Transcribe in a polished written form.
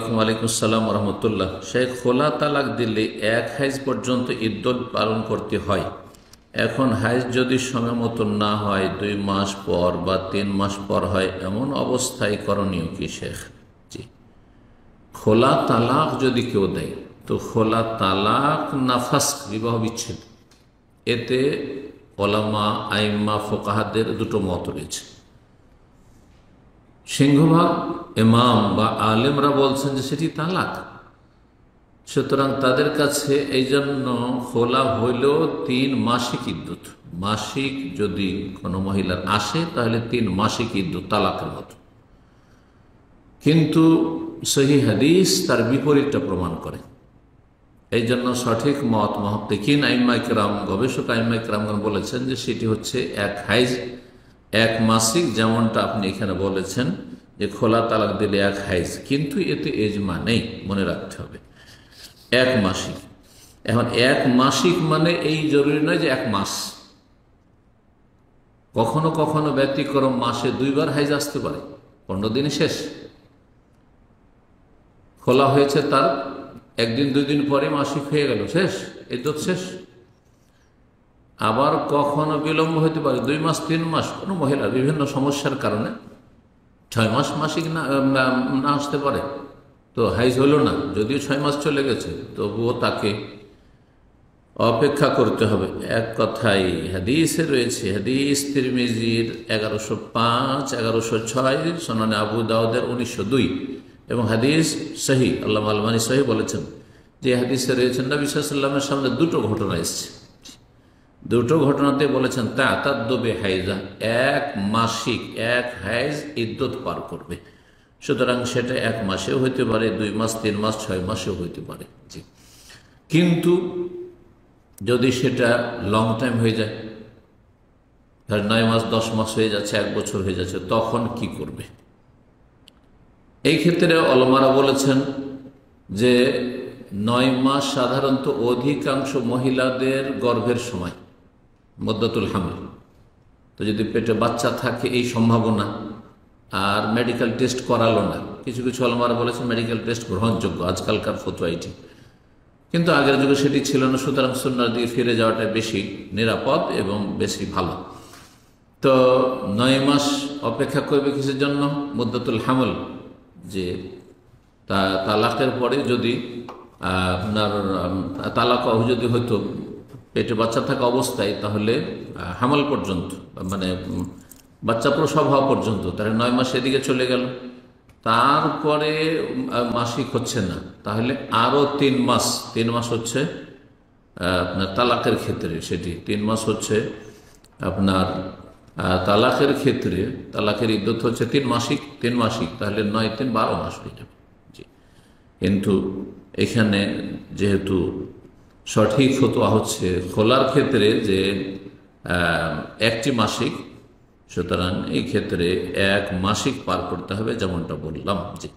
আলাইকুম। ওয়ালাইকুম আসসালাম রহমতুল্লাহ। শেখ, খোলা তালাক দিলে এক হাইজ পর্যন্ত ইদ্যত পালন করতে হয়। এখন হাইজ যদি সময় মতো না হয় 2 মাস পর বা 3 মাস পর হয়, এমন অবস্থায় করণীয় কি শেখ? জি, খোলা তালাক যদি কেউ দেয় তো খোলা তালাক নাফাস বিবাহ বিচ্ছেদ, এতে ওলামা আইম্মা ফোকাহাদের দুটো মত রয়েছে। সিংহভাগ ইমাম বা আলেমরা বলছেন যে সেটি তালাক। সুতরাং তাদের কাছে এই জন্য খোলা হইলেও 3 মাসিক ইদ্যুৎ, মাসিক যদি কোনো মহিলার আসে তাহলে 3 মাসিক ইদ্যুৎ তালাকের মতো। কিন্তু সহিহ হাদিস তার বিপরীতটা প্রমাণ করে। এই জন্য সঠিক মত মুহাক্কিকিন আইম্মায়ে কেরাম, গবেষক আইম্মায়ে কেরামগণ বলেছেন যে সেটি হচ্ছে এক হাইজ, এক মাসিক, যেমনটা আপনি এখানে বলেছেন যে খোলা তালাক দিলে এক হাইজ, কিন্তু এতে এজমা নেই, মনে রাখতে হবে 1 মাসিক। এখন 1 মাসিক মানে এই জরুরি নয় যে 1 মাস, কখনো কখনো ব্যতিক্রম মাসে 2 বার হাইজ আসতে পারে, 15 দিনে শেষ। খোলা হয়েছে তার 1 দিন 2 দিন পরে মাসিক হয়ে গেল, শেষ, ইদ্যত শেষ। আবার কখনো বিলম্ব হতে পারে 2 মাস 3 মাস, কোনো মহিলার বিভিন্ন সমস্যার কারণে 6 মাস মাসিক না আসতে পারে, তো হাইজ হলো না, যদিও 6 মাস চলে গেছে, তবুও তাকে অপেক্ষা করতে হবে। এক কথাই হাদিসে রয়েছে, হাদিস তিরমিজির 1105, 1106, সুনানে আবু দাউদের 1902 এবং হাদিস সহিহ, আল্লামা আলবানী সহিহ বলেছেন যে হাদিসে রয়েছে নবী সাল্লাল্লাহু আলাইহি ওয়াসাল্লামের সামনে 2টো ঘটনা এসেছে। 2টো ঘটনাতে বলেছেন তাতাদ্দুবে হাইজা, 1 মাসিক 1 হাইজ ইদ্যত পার করবে। সুতরাং সেটা 1 মাসেও হইতে পারে, 2 মাস 3 মাস 6 মাসেও হইতে পারে। জি, কিন্তু যদি সেটা লং টাইম হয়ে যায়, 9 মাস 10 মাস হয়ে যাচ্ছে, 1 বছর হয়ে যাচ্ছে, তখন কি করবে? এই ক্ষেত্রে ওলামারা বলেছেন যে 9 মাস সাধারণত অধিকাংশ মহিলাদের গর্ভের সময়, মুদ্দাতুল হামল। তো যদি পেটে বাচ্চা থাকে এই সম্ভাবনা, আর মেডিকেল টেস্ট করালো না, কিছু কিছু ওলামারা বলেছেন মেডিকেল টেস্ট গ্রহণযোগ্য, আজকালকার ফতোয়া এটি, কিন্তু আগের যুগে সেটি ছিল না। সুতরাং সুন্নাহর দিকে ফিরে যাওয়াটা বেশি নিরাপদ এবং বেশি ভালো। তো 9 মাস অপেক্ষা করবে কিসের জন্য? মুদ্দাতুল হামল, যে তালাকের পরে যদি আপনার তালাক যদি হয়তো পেটে বাচ্চা থাকা অবস্থায়, তাহলে হামল পর্যন্ত, মানে বাচ্চা প্রসব হওয়া পর্যন্ত, তাহলে 9 মাস এদিকে চলে গেল, তারপরে মাসিক হচ্ছে না, তাহলে আরও 3 মাস। 3 মাস হচ্ছে আপনার তালাকের ক্ষেত্রে, সেটি 3 মাস হচ্ছে আপনার তালাকের ক্ষেত্রে, তালাকের ইদ্যত হচ্ছে 3 মাসিক, 3 মাসিক, তাহলে 9 3 12 মাস হয়ে যাবে। জি, কিন্তু এখানে যেহেতু সঠিক ফতোয়া হচ্ছে খোলার ক্ষেত্রে যে 1টি মাসিক, সুতরাং এই ক্ষেত্রে 1 মাসিক পার করতে হবে, যেমনটা বললাম। জি।